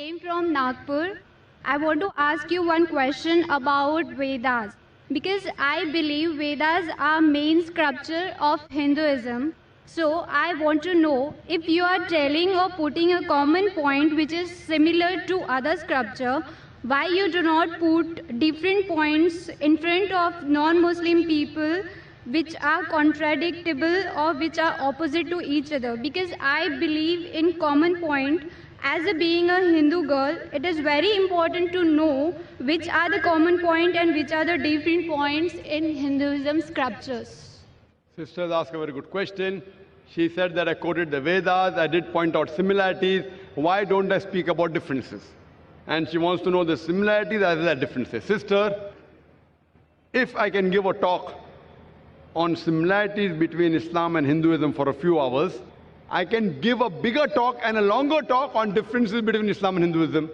came from Nagpur. I want to ask you one question about Vedas because I believe Vedas are main scripture of Hinduism. So I want to know if you are telling or putting a common point which is similar to other scripture, why you do not put different points in front of non-Muslim people which are contradictable or which are opposite to each other, because I believe in common point. As a being a Hindu girl, it is very important to know which are the common point and which are the different points in Hinduism scriptures. Sisters ask a very good question. She said that I quoted the Vedas, I did point out similarities. Why don't I speak about differences? And she wants to know the similarities as well as differences. Sister, if I can give a talk on similarities between Islam and Hinduism for a few hours, I can give a bigger talk and a longer talk on differences between Islam and Hinduism.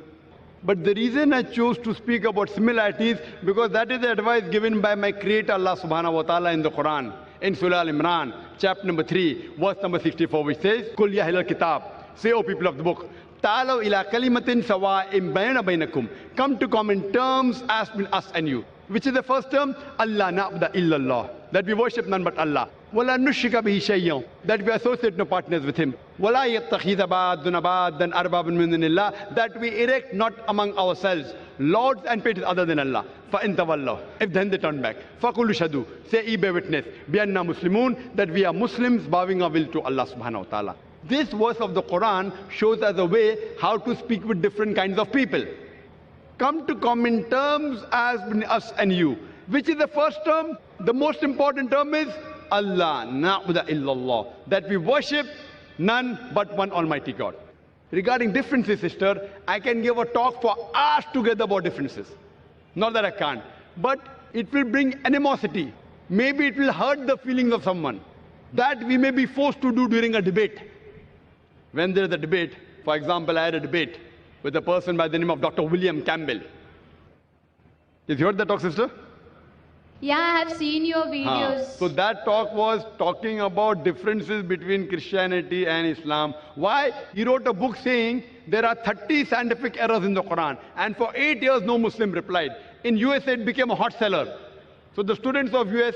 But the reason I chose to speak about similarities, because that is the advice given by my Creator Allah subhanahu wa ta'ala in the Quran, in Surah Al-Imran, chapter number 3, verse number 64, which says, Kul ya ahlal kitab, say, O people of the book, ta'alaw ila kalimatin sawa'im bayna bainakum, come to common terms as between us and you. Which is the first term? Allah na'budu illallah, that we worship none but Allah. Wala nushrika bihi shay'an, that we associate no partners with Him. Wala yattakhidha ba'duna ba'dan arbabun min dunillah, that we erect not among ourselves lords and patrons other than Allah. Fa in tawallaw, if then they turn back, faqulu shadu, say ye bear witness, bi anna muslimun, that we are Muslims bowing our will to Allah subhanahu wa ta'ala. This verse of the Quran shows us a way how to speak with different kinds of people. Come to common terms as between us and you. Which is the first term? The most important term is Allah na'budu illallah, that we worship none but one Almighty God. Regarding differences, sister, I can give a talk for hours together about differences. Not that I can't, but it will bring animosity. Maybe it will hurt the feelings of someone. That we may be forced to do during a debate. When there is a debate, for example, I had a debate with a person by the name of Dr. William Campbell. Have you heard that talk, sister? Yeah, I have seen your videos. So that talk was talking about differences between Christianity and Islam. Why? He wrote a book saying there are 30 scientific errors in the Quran. And for 8 years, no Muslim replied. In USA, it became a hot seller. So the students of US,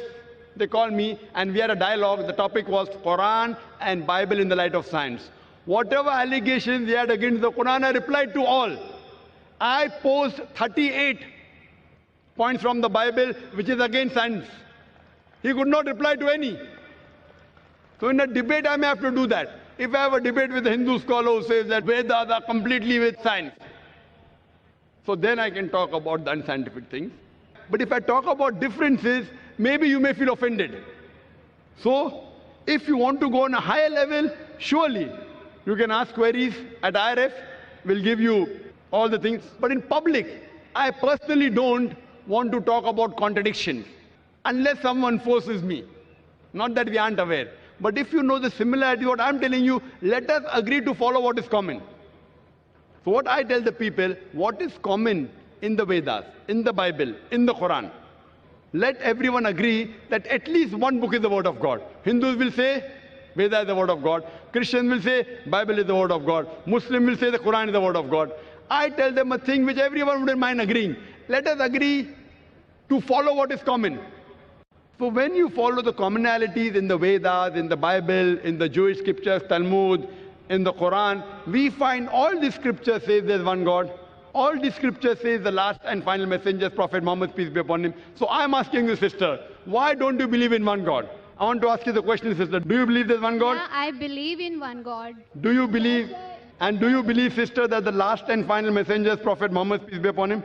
they called me and we had a dialogue. The topic was Quran and Bible in the light of science. Whatever allegations they had against the Quran, I replied to all. I posed 38 points from the Bible, which is against science. He could not reply to any. So in a debate, I may have to do that. If I have a debate with a Hindu scholar who says that Vedas are completely with science, so then I can talk about the unscientific things. But if I talk about differences, maybe you may feel offended. So if you want to go on a higher level, surely you can ask queries at IRF. We'll give you all the things. But in public, I personally don't want to talk about contradictions unless someone forces me. Not that we aren't aware. But if you know the similarity, what I'm telling you, let us agree to follow what is common. So what I tell the people, what is common in the Vedas, in the Bible, in the Quran? Let everyone agree that at least one book is the word of God. Hindus will say, Veda is the word of God. Christians will say, Bible is the word of God. Muslim will say the Quran is the word of God. I tell them a thing which everyone wouldn't mind agreeing. Let us agree to follow what is common. So when you follow the commonalities in the Vedas, in the Bible, in the Jewish scriptures, Talmud, in the Quran, we find all the scriptures say there's one God. All the scriptures say the last and final messenger is Prophet Muhammad, peace be upon him. So I'm asking you, sister, why don't you believe in one God? I want to ask you the question, sister. Do you believe there's one God? Yeah, I believe in one God. Do you believe, sister, that the last and final messenger is Prophet Muhammad, peace be upon him?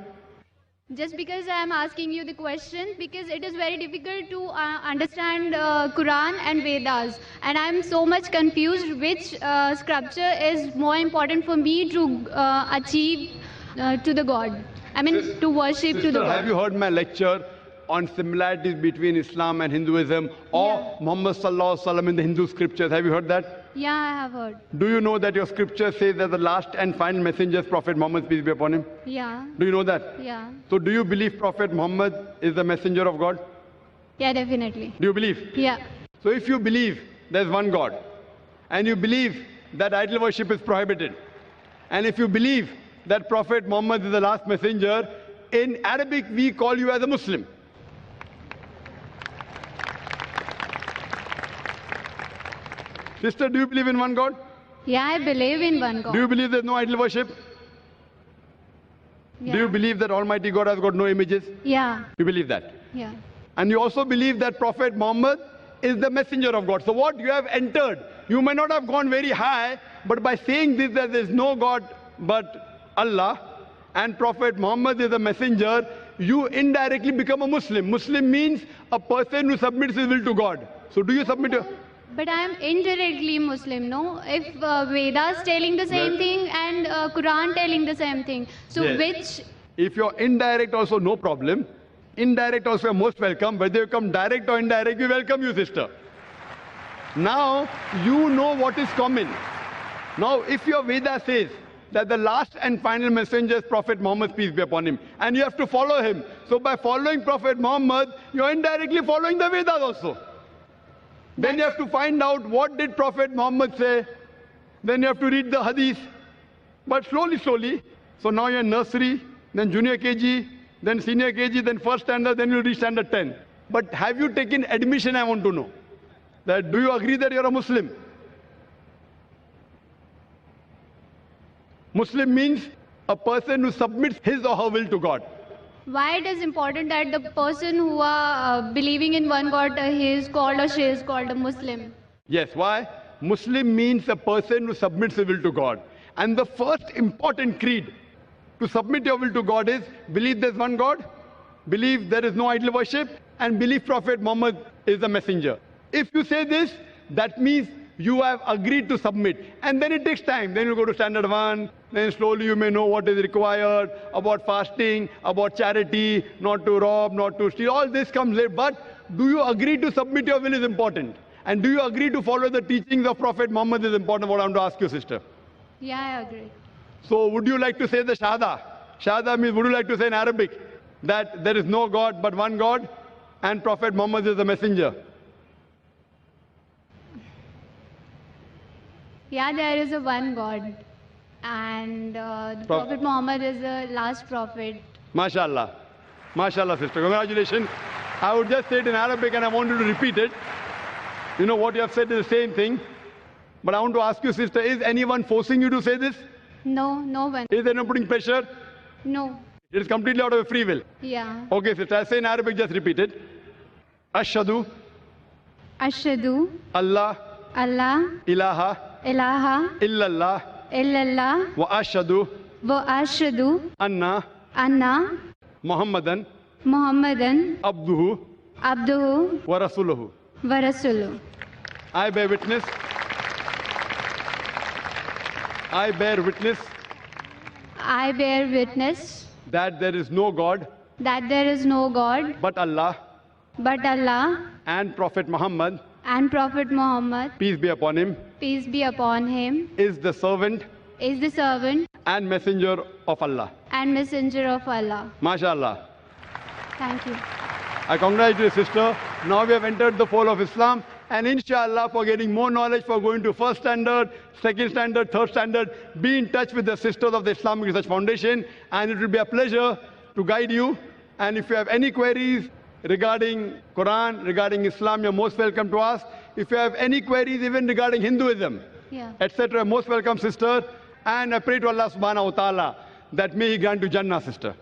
Just because I am asking you the question, because it is very difficult to understand Quran and Vedas, and I am so much confused which scripture is more important for me to achieve to the God. I mean, to worship to the God. Have you heard my lecture on similarities between Islam and Hinduism, or Muhammad Sallallahu Alaihi Wasallam in the Hindu scriptures? Have you heard that? Yeah, I have heard. Do you know that your scripture says that the last and final messenger is Prophet Muhammad, peace be upon him? Yeah. Do you know that? Yeah. So do you believe Prophet Muhammad is the messenger of God? Yeah, definitely. Do you believe? Yeah. So if you believe there's one God, and you believe that idol worship is prohibited, and if you believe that Prophet Muhammad is the last messenger, in Arabic we call you as a Muslim. Sister, do you believe in one God? Yeah, I believe in one God. Do you believe there's no idol worship? Yeah. Do you believe that Almighty God has got no images? Yeah. You believe that? Yeah. And you also believe that Prophet Muhammad is the messenger of God. So what you have entered, you may not have gone very high, but by saying this, that there is no God but Allah, and Prophet Muhammad is a messenger, you indirectly become a Muslim. Muslim means a person who submits his will to God. So do you submit your... But I am indirectly Muslim, no? If Vedas telling the same thing and Quran telling the same thing. So Yes. which... If you're indirect also, no problem. Indirect also, you're most welcome. Whether you come direct or indirect, we welcome you, sister. Now, you know what is common. Now, if your Veda says that the last and final messenger is Prophet Muhammad, peace be upon him, and you have to follow him. So by following Prophet Muhammad, you're indirectly following the Vedas also. Then you have to find out what did Prophet Muhammad say. Then you have to read the hadith. But slowly, slowly. So now you're in nursery, then junior KG, then senior KG, then first standard, then you'll reach standard 10. But have you taken admission, I want to know. That do you agree that you're a Muslim? Muslim means a person who submits his or her will to God. Why it is important that the person who are believing in one God, he is called or she is called a Muslim? Yes, why? Muslim means a person who submits his will to God. And the first important creed to submit your will to God is believe there's one God, believe there is no idol worship, and believe Prophet Muhammad is the messenger. If you say this, that means you have agreed to submit. And then it takes time. Then you go to standard 1, then slowly you may know what is required about fasting, about charity, not to rob, not to steal. All this comes later. But do you agree to submit your will is important. And do you agree to follow the teachings of Prophet Muhammad is important, what I want to ask you, sister. Yeah, I agree. So would you like to say the Shahada? Shahada means, would you like to say in Arabic that there is no God but one God and Prophet Muhammad is the messenger? Yeah, there is a one God. And the Prophet Muhammad is the last prophet. MashaAllah. MashaAllah, sister. Congratulations. I would just say it in Arabic and I want you to repeat it. You know what you have said is the same thing. But I want to ask you, sister, is anyone forcing you to say this? No, no one. Is anyone putting pressure? No. It is completely out of your free will. Yeah. Okay, sister. I say in Arabic, just repeat it. Ashhadu Ashhadu Allah Allah ilaha ilaha illallah illallah wa ashhadu wa ashhadu anna anna Muhammadan Muhammadan abduhu abduhu wa rasuluhu. wa rasuluhu. I bear witness. I bear witness I bear witness that there is no God that there is no God but Allah but Allah and Prophet Muhammad, and Prophet Muhammad, peace be upon him, peace be upon him, is the servant is the servant and messenger of Allah. and messenger of Allah. MashaAllah. Thank you. I congratulate you, sister. Now we have entered the fold of Islam. And inshallah, for getting more knowledge, for going to first standard, second standard, third standard, be in touch with the sisters of the Islamic Research Foundation. And it will be a pleasure to guide you. And if you have any queries regarding Quran, regarding Islam, you're most welcome to ask. If you have any queries even regarding Hinduism, Yeah. etc., most welcome, sister. And I pray to Allah subhanahu wa ta'ala that may He grant you Jannah, sister.